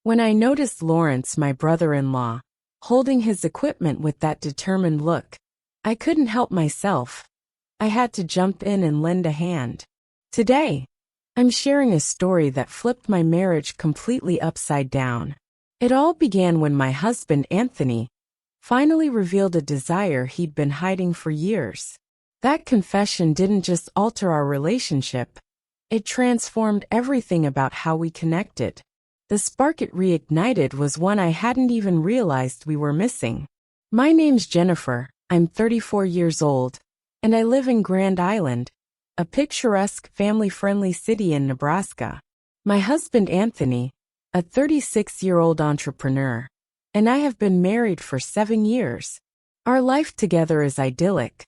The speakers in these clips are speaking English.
When I noticed Lawrence, my brother-in-law, holding his equipment with that determined look, I couldn't help myself. I had to jump in and lend a hand. Today, I'm sharing a story that flipped my marriage completely upside down. It all began when my husband, Anthony, finally revealed a desire he'd been hiding for years. That confession didn't just alter our relationship, it transformed everything about how we connected. The spark it reignited was one I hadn't even realized we were missing. My name's Jennifer, I'm 34 years old, and I live in Grand Island, a picturesque, family-friendly city in Nebraska. My husband, Anthony, a 36-year-old entrepreneur, and I have been married for 7 years. Our life together is idyllic.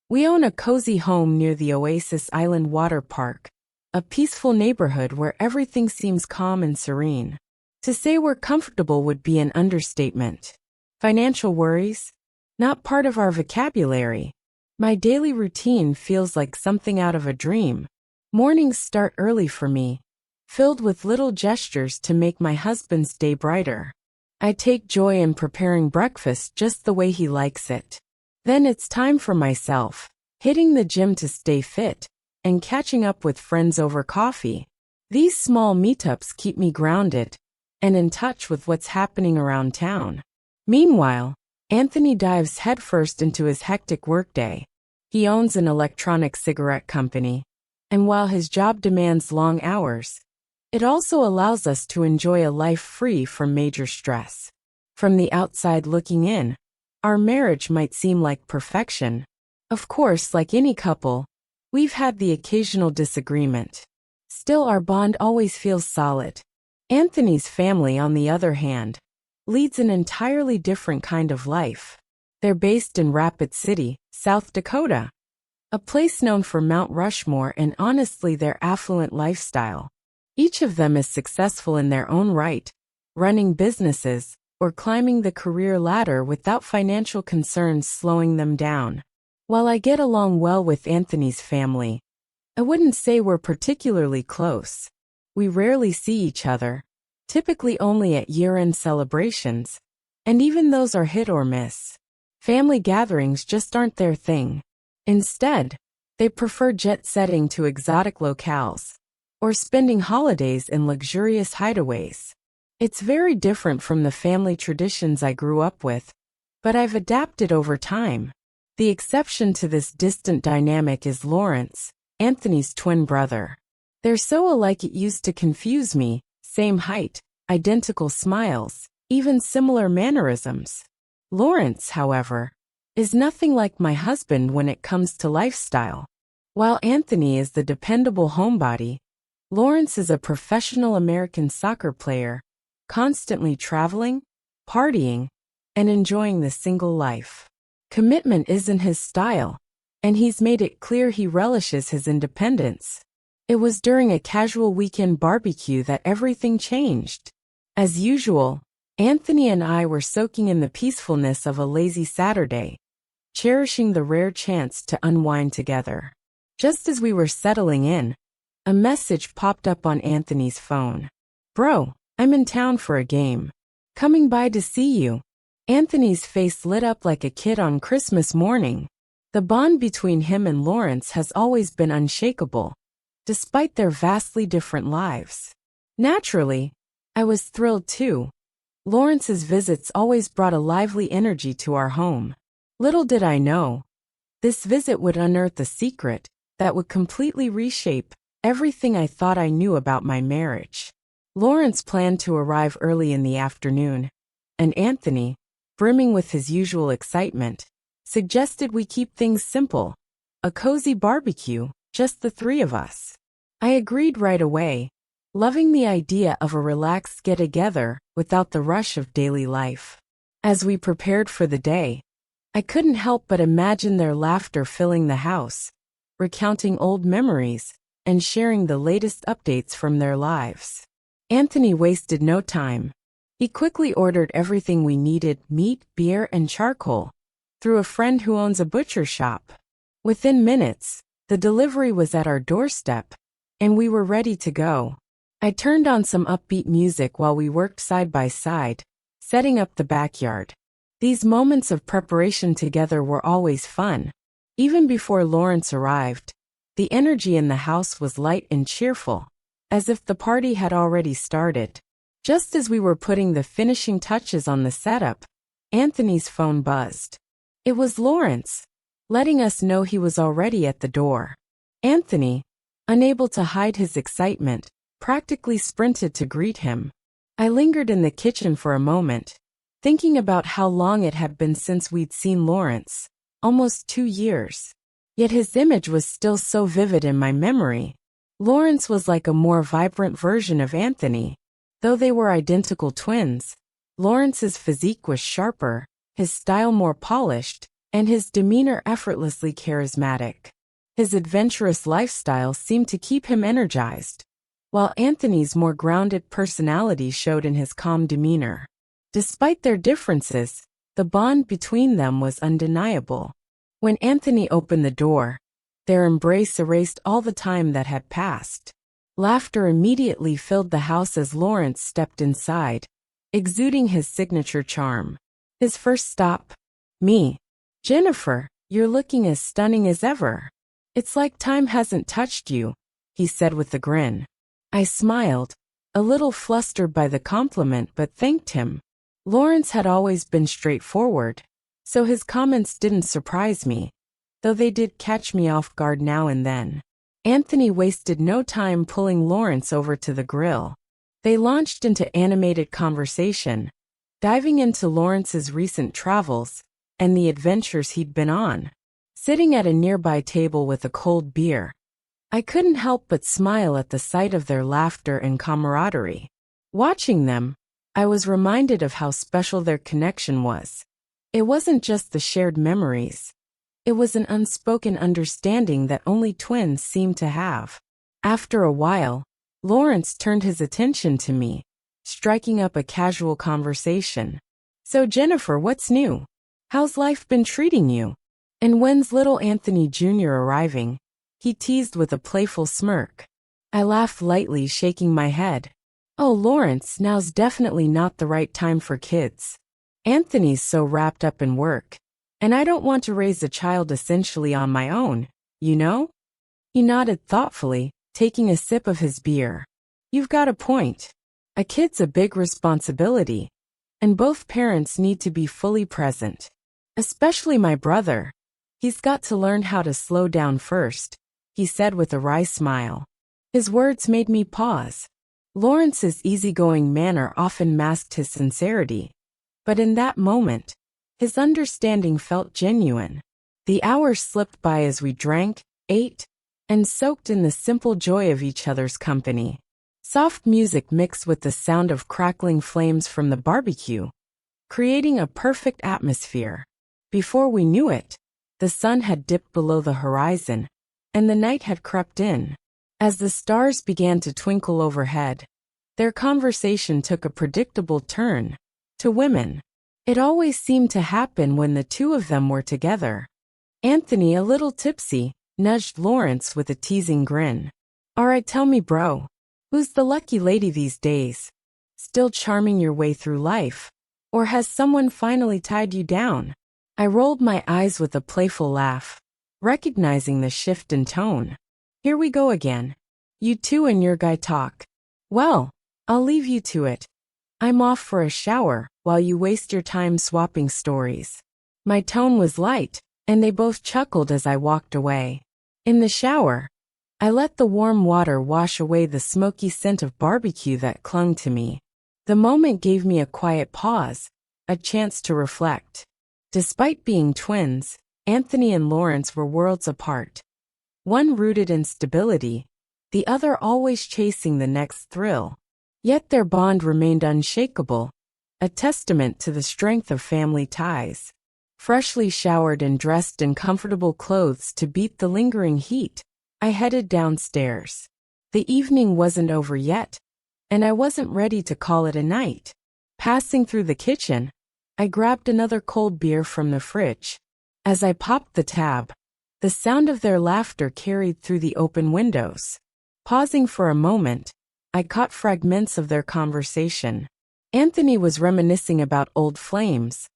We own a cozy home near the Oasis Island Water Park, a peaceful neighborhood where everything seems calm and serene. To say we're comfortable would be an understatement. Financial worries? Not part of our vocabulary. My daily routine feels like something out of a dream. Mornings start early for me, filled with little gestures to make my husband's day brighter. I take joy in preparing breakfast just the way he likes it. Then it's time for myself, hitting the gym to stay fit, and catching up with friends over coffee. These small meetups keep me grounded and in touch with what's happening around town. Meanwhile, Anthony dives headfirst into his hectic workday. He owns an electronic cigarette company, and while his job demands long hours, it also allows us to enjoy a life free from major stress. From the outside looking in, our marriage might seem like perfection. Of course, like any couple, we've had the occasional disagreement. Still, our bond always feels solid. Anthony's family, on the other hand, leads an entirely different kind of life. They're based in Rapid City, South Dakota, a place known for Mount Rushmore and honestly their affluent lifestyle. Each of them is successful in their own right, running businesses or climbing the career ladder without financial concerns slowing them down. While I get along well with Anthony's family, I wouldn't say we're particularly close. We rarely see each other, typically only at year-end celebrations, and even those are hit or miss. Family gatherings just aren't their thing. Instead, they prefer jet-setting to exotic locales, or spending holidays in luxurious hideaways. It's very different from the family traditions I grew up with, but I've adapted over time. The exception to this distant dynamic is Lawrence, Anthony's twin brother. They're so alike it used to confuse me, same height, identical smiles, even similar mannerisms. Lawrence, however, is nothing like my husband when it comes to lifestyle. While Anthony is the dependable homebody, Lawrence is a professional American soccer player, constantly traveling, partying, and enjoying the single life. Commitment isn't his style, and he's made it clear he relishes his independence. It was during a casual weekend barbecue that everything changed. As usual, Anthony and I were soaking in the peacefulness of a lazy Saturday, cherishing the rare chance to unwind together. Just as we were settling in, a message popped up on Anthony's phone. "Bro, I'm in town for a game. Coming by to see you." Anthony's face lit up like a kid on Christmas morning. The bond between him and Lawrence has always been unshakable, despite their vastly different lives. Naturally, I was thrilled too. Lawrence's visits always brought a lively energy to our home. Little did I know, this visit would unearth a secret that would completely reshape everything I thought I knew about my marriage. Lawrence planned to arrive early in the afternoon, and Anthony, brimming with his usual excitement, suggested we keep things simple, a cozy barbecue, just the three of us. I agreed right away, loving the idea of a relaxed get-together without the rush of daily life. As we prepared for the day, I couldn't help but imagine their laughter filling the house, recounting old memories and sharing the latest updates from their lives. Anthony wasted no time. He quickly ordered everything we needed: meat, beer, and charcoal, through a friend who owns a butcher shop. Within minutes, the delivery was at our doorstep, and we were ready to go. I turned on some upbeat music while we worked side by side, setting up the backyard. These moments of preparation together were always fun. Even before Lawrence arrived, the energy in the house was light and cheerful, as if the party had already started. Just as we were putting the finishing touches on the setup, Anthony's phone buzzed. It was Lawrence, letting us know he was already at the door. Anthony, unable to hide his excitement, practically sprinted to greet him. I lingered in the kitchen for a moment, thinking about how long it had been since we'd seen Lawrence, almost 2 years. Yet his image was still so vivid in my memory. Lawrence was like a more vibrant version of Anthony. Though they were identical twins, Lawrence's physique was sharper, his style more polished, and his demeanor effortlessly charismatic. His adventurous lifestyle seemed to keep him energized, while Anthony's more grounded personality showed in his calm demeanor. Despite their differences, the bond between them was undeniable. When Anthony opened the door, their embrace erased all the time that had passed. Laughter immediately filled the house as Lawrence stepped inside, exuding his signature charm. His first stop, me. "Jennifer, you're looking as stunning as ever. It's like time hasn't touched you," he said with a grin. I smiled, a little flustered by the compliment, but thanked him. Lawrence had always been straightforward, so his comments didn't surprise me, though they did catch me off guard now and then. Anthony wasted no time pulling Lawrence over to the grill. They launched into animated conversation, diving into Lawrence's recent travels and the adventures he'd been on. Sitting at a nearby table with a cold beer, I couldn't help but smile at the sight of their laughter and camaraderie. Watching them, I was reminded of how special their connection was. It wasn't just the shared memories. It was an unspoken understanding that only twins seem to have. After a while, Lawrence turned his attention to me, striking up a casual conversation. "So Jennifer, what's new? How's life been treating you? And when's little Anthony Jr. arriving?" he teased with a playful smirk. I laughed lightly, shaking my head. "Oh Lawrence, now's definitely not the right time for kids. Anthony's so wrapped up in work. And I don't want to raise a child essentially on my own, you know?" He nodded thoughtfully, taking a sip of his beer. "You've got a point. A kid's a big responsibility, and both parents need to be fully present. Especially my brother. He's got to learn how to slow down first," he said with a wry smile. His words made me pause. Lawrence's easygoing manner often masked his sincerity, but in that moment, his understanding felt genuine. The hours slipped by as we drank, ate, and soaked in the simple joy of each other's company. Soft music mixed with the sound of crackling flames from the barbecue, creating a perfect atmosphere. Before we knew it, the sun had dipped below the horizon, and the night had crept in. As the stars began to twinkle overhead, their conversation took a predictable turn to women. It always seemed to happen when the two of them were together. Anthony, a little tipsy, nudged Lawrence with a teasing grin. "Alright, tell me bro, who's the lucky lady these days? Still charming your way through life? Or has someone finally tied you down?" I rolled my eyes with a playful laugh, recognizing the shift in tone. "Here we go again. You two and your guy talk. Well, I'll leave you to it. I'm off for a shower while you waste your time swapping stories." My tone was light, and they both chuckled as I walked away. In the shower, I let the warm water wash away the smoky scent of barbecue that clung to me. The moment gave me a quiet pause, a chance to reflect. Despite being twins, Anthony and Lawrence were worlds apart. One rooted in stability, the other always chasing the next thrill. Yet their bond remained unshakable, a testament to the strength of family ties. Freshly showered and dressed in comfortable clothes to beat the lingering heat, I headed downstairs. The evening wasn't over yet, and I wasn't ready to call it a night. Passing through the kitchen, I grabbed another cold beer from the fridge. As I popped the tab, the sound of their laughter carried through the open windows. Pausing for a moment, I caught fragments of their conversation. Anthony was reminiscing about old flames,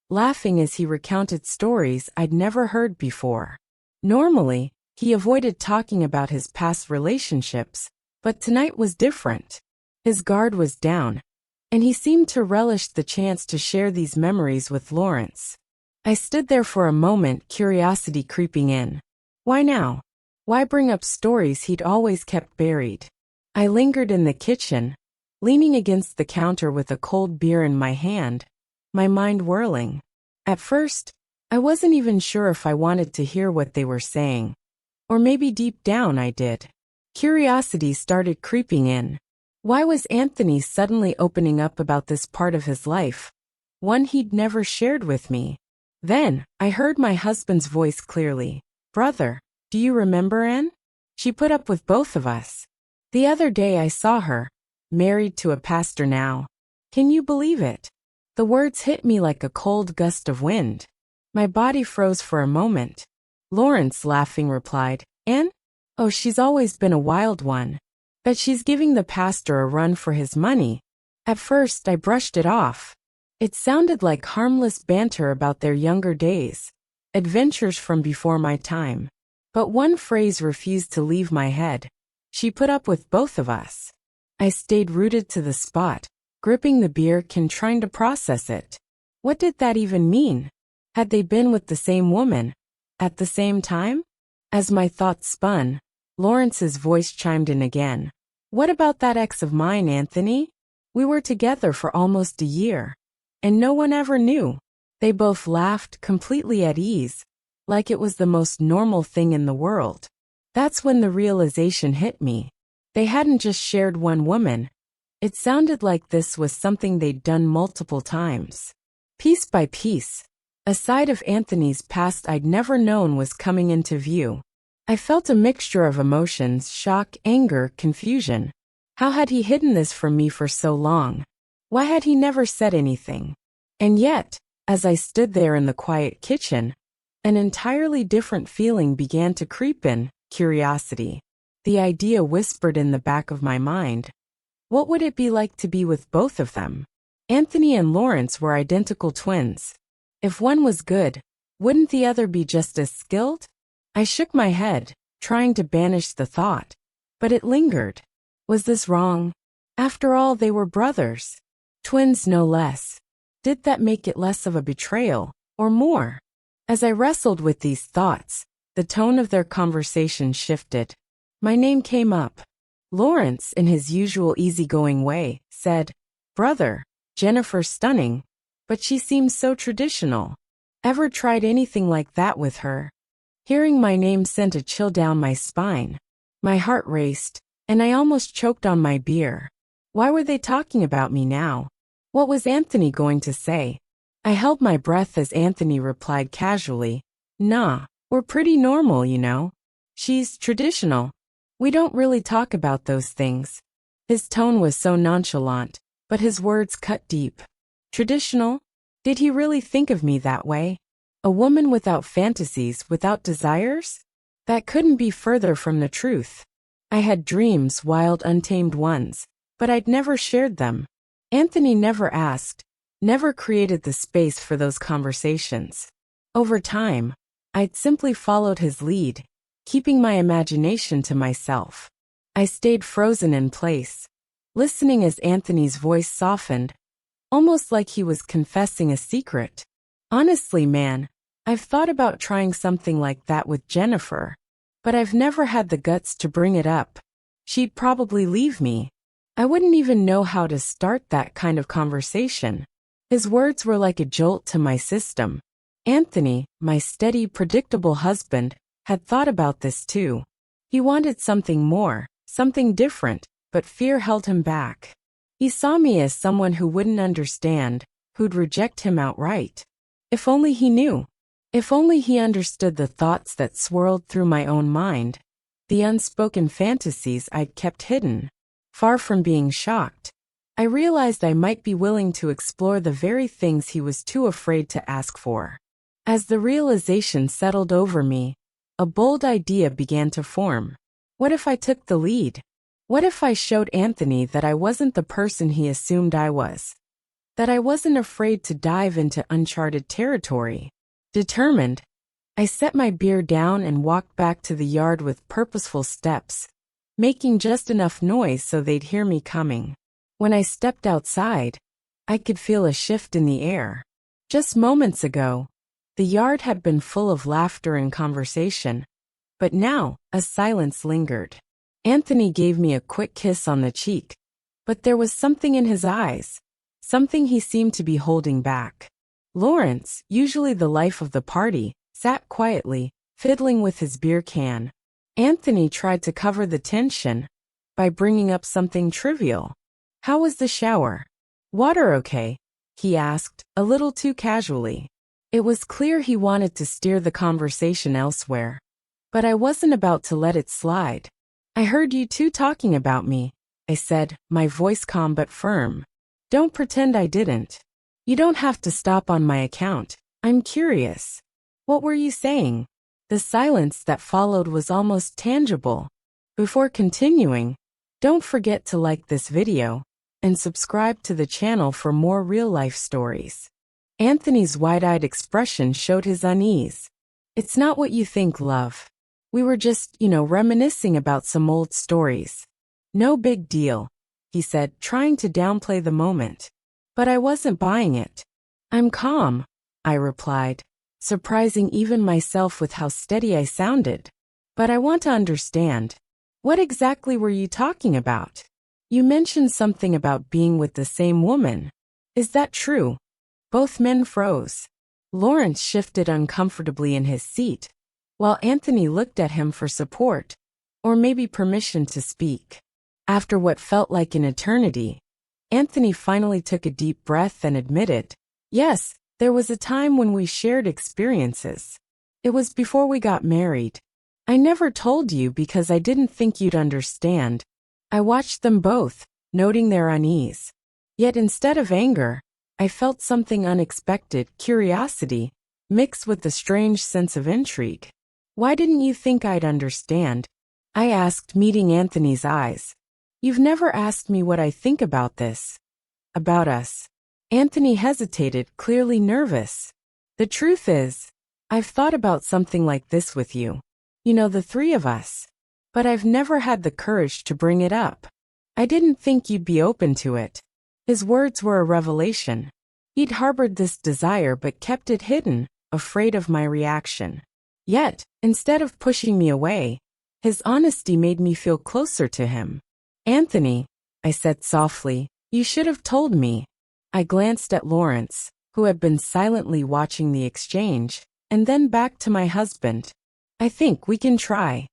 laughing as he recounted stories I'd never heard before. Normally, he avoided talking about his past relationships, but tonight was different. His guard was down, and he seemed to relish the chance to share these memories with Lawrence. I stood there for a moment, curiosity creeping in. Why now? Why bring up stories he'd always kept buried? I lingered in the kitchen, leaning against the counter with a cold beer in my hand, my mind whirling. At first, I wasn't even sure if I wanted to hear what they were saying. Or maybe deep down I did. Curiosity started creeping in. Why was Anthony suddenly opening up about this part of his life, one he'd never shared with me? Then, I heard my husband's voice clearly. Brother, do you remember Anne? She put up with both of us. The other day I saw her, married to a pastor now. Can you believe it? The words hit me like a cold gust of wind. My body froze for a moment. Lawrence, laughing, replied, Anne? Oh, she's always been a wild one. Bet she's giving the pastor a run for his money. At first, I brushed it off. It sounded like harmless banter about their younger days, adventures from before my time. But one phrase refused to leave my head. She put up with both of us. I stayed rooted to the spot, gripping the beer can, trying to process it. What did that even mean? Had they been with the same woman? At the same time? As my thoughts spun, Lawrence's voice chimed in again. What about that ex of mine, Anthony? We were together for almost a year, and no one ever knew. They both laughed, completely at ease, like it was the most normal thing in the world. That's when the realization hit me. They hadn't just shared one woman. It sounded like this was something they'd done multiple times. Piece by piece, a side of Anthony's past I'd never known was coming into view. I felt a mixture of emotions, shock, anger, confusion. How had he hidden this from me for so long? Why had he never said anything? And yet, as I stood there in the quiet kitchen, an entirely different feeling began to creep in, curiosity. The idea whispered in the back of my mind. What would it be like to be with both of them? Anthony and Lawrence were identical twins. If one was good, wouldn't the other be just as skilled? I shook my head, trying to banish the thought. But it lingered. Was this wrong? After all, they were brothers. Twins no less. Did that make it less of a betrayal, or more? As I wrestled with these thoughts, the tone of their conversation shifted. My name came up. Lawrence, in his usual easygoing way, said, Brother, Jennifer's stunning, but she seems so traditional. Ever tried anything like that with her? Hearing my name sent a chill down my spine. My heart raced, and I almost choked on my beer. Why were they talking about me now? What was Anthony going to say? I held my breath as Anthony replied casually, Nah, we're pretty normal, you know. She's traditional. We don't really talk about those things. His tone was so nonchalant, but his words cut deep. Traditional? Did he really think of me that way? A woman without fantasies, without desires? That couldn't be further from the truth. I had dreams, wild, untamed ones, but I'd never shared them. Anthony never asked, never created the space for those conversations. Over time, I'd simply followed his lead, keeping my imagination to myself. I stayed frozen in place, listening as Anthony's voice softened, almost like he was confessing a secret. Honestly, man, I've thought about trying something like that with Jennifer, but I've never had the guts to bring it up. She'd probably leave me. I wouldn't even know how to start that kind of conversation. His words were like a jolt to my system. Anthony, my steady, predictable husband, had thought about this too. He wanted something more, something different, but fear held him back. He saw me as someone who wouldn't understand, who'd reject him outright. If only he knew. If only he understood the thoughts that swirled through my own mind, the unspoken fantasies I'd kept hidden. Far from being shocked, I realized I might be willing to explore the very things he was too afraid to ask for. As the realization settled over me, a bold idea began to form. What if I took the lead? What if I showed Anthony that I wasn't the person he assumed I was? That I wasn't afraid to dive into uncharted territory? Determined, I set my beer down and walked back to the yard with purposeful steps, making just enough noise so they'd hear me coming. When I stepped outside, I could feel a shift in the air. Just moments ago, the yard had been full of laughter and conversation, but now a silence lingered. Anthony gave me a quick kiss on the cheek, but there was something in his eyes, something he seemed to be holding back. Lawrence, usually the life of the party, sat quietly, fiddling with his beer can. Anthony tried to cover the tension by bringing up something trivial. "How was the shower? Water okay?" he asked, a little too casually. It was clear he wanted to steer the conversation elsewhere, but I wasn't about to let it slide. "I heard you two talking about me," I said, my voice calm but firm. "Don't pretend I didn't. You don't have to stop on my account. I'm curious. What were you saying?" The silence that followed was almost tangible. Before continuing, don't forget to like this video and subscribe to the channel for more real-life stories. Anthony's wide-eyed expression showed his unease. "It's not what you think, love. We were just, reminiscing about some old stories. No big deal," he said, trying to downplay the moment. But I wasn't buying it. "I'm calm," I replied, surprising even myself with how steady I sounded. "But I want to understand. What exactly were you talking about? You mentioned something about being with the same woman. Is that true?" Both men froze. Lawrence shifted uncomfortably in his seat, while Anthony looked at him for support, or maybe permission to speak. After what felt like an eternity, Anthony finally took a deep breath and admitted, "Yes, there was a time when we shared experiences. It was before we got married. I never told you because I didn't think you'd understand." I watched them both, noting their unease. Yet instead of anger, I felt something unexpected, curiosity, mixed with a strange sense of intrigue. "Why didn't you think I'd understand?" I asked, meeting Anthony's eyes. "You've never asked me what I think about this. About us." Anthony hesitated, clearly nervous. "The truth is, I've thought about something like this with you. The three of us. But I've never had the courage to bring it up. I didn't think you'd be open to it." His words were a revelation. He'd harbored this desire but kept it hidden, afraid of my reaction. Yet, instead of pushing me away, his honesty made me feel closer to him. "Anthony," I said softly, "you should have told me." I glanced at Lawrence, who had been silently watching the exchange, and then back to my husband. "I think we can try."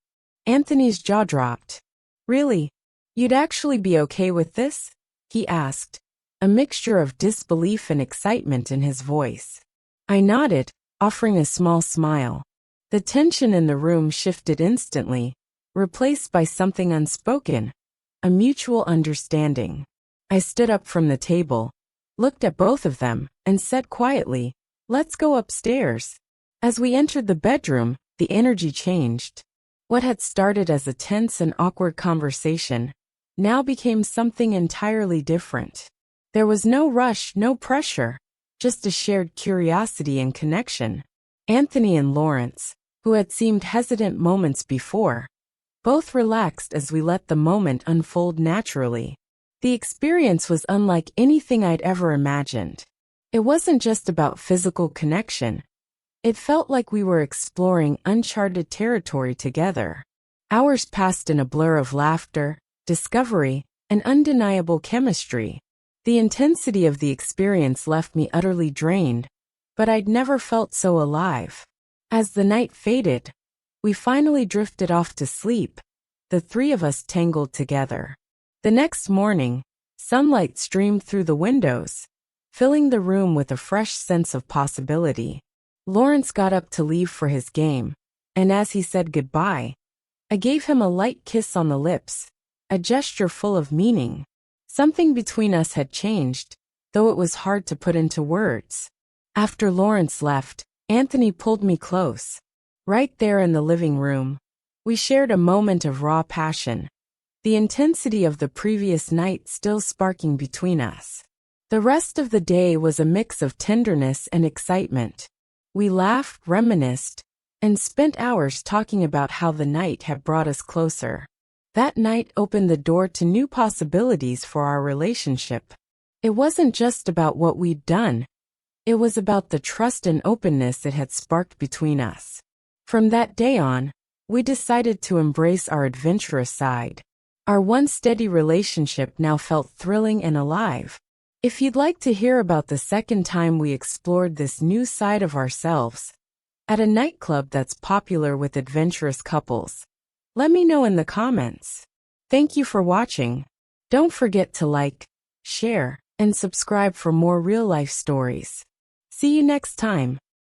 Anthony's jaw dropped. "Really? You'd actually be okay with this?" he asked, a mixture of disbelief and excitement in his voice. I nodded, offering a small smile. The tension in the room shifted instantly, replaced by something unspoken, a mutual understanding. I stood up from the table, looked at both of them, and said quietly, "Let's go upstairs." As we entered the bedroom, the energy changed. What had started as a tense and awkward conversation now became something entirely different. There was no rush, no pressure, just a shared curiosity and connection. Anthony and Lawrence, who had seemed hesitant moments before, both relaxed as we let the moment unfold naturally. The experience was unlike anything I'd ever imagined. It wasn't just about physical connection. It felt like we were exploring uncharted territory together. Hours passed in a blur of laughter, discovery, and undeniable chemistry. The intensity of the experience left me utterly drained, but I'd never felt so alive. As the night faded, we finally drifted off to sleep, the three of us tangled together. The next morning, sunlight streamed through the windows, filling the room with a fresh sense of possibility. Lawrence got up to leave for his game, and as he said goodbye, I gave him a light kiss on the lips, a gesture full of meaning. Something between us had changed, though it was hard to put into words. After Lawrence left, Anthony pulled me close. Right there in the living room, we shared a moment of raw passion, the intensity of the previous night still sparking between us. The rest of the day was a mix of tenderness and excitement. We laughed, reminisced, and spent hours talking about how the night had brought us closer. That night opened the door to new possibilities for our relationship. It wasn't just about what we'd done. It was about the trust and openness it had sparked between us. From that day on, we decided to embrace our adventurous side. Our once steady relationship now felt thrilling and alive. If you'd like to hear about the second time we explored this new side of ourselves, at a nightclub that's popular with adventurous couples, let me know in the comments. Thank you for watching. Don't forget to like, share, and subscribe for more real-life stories. See you next time.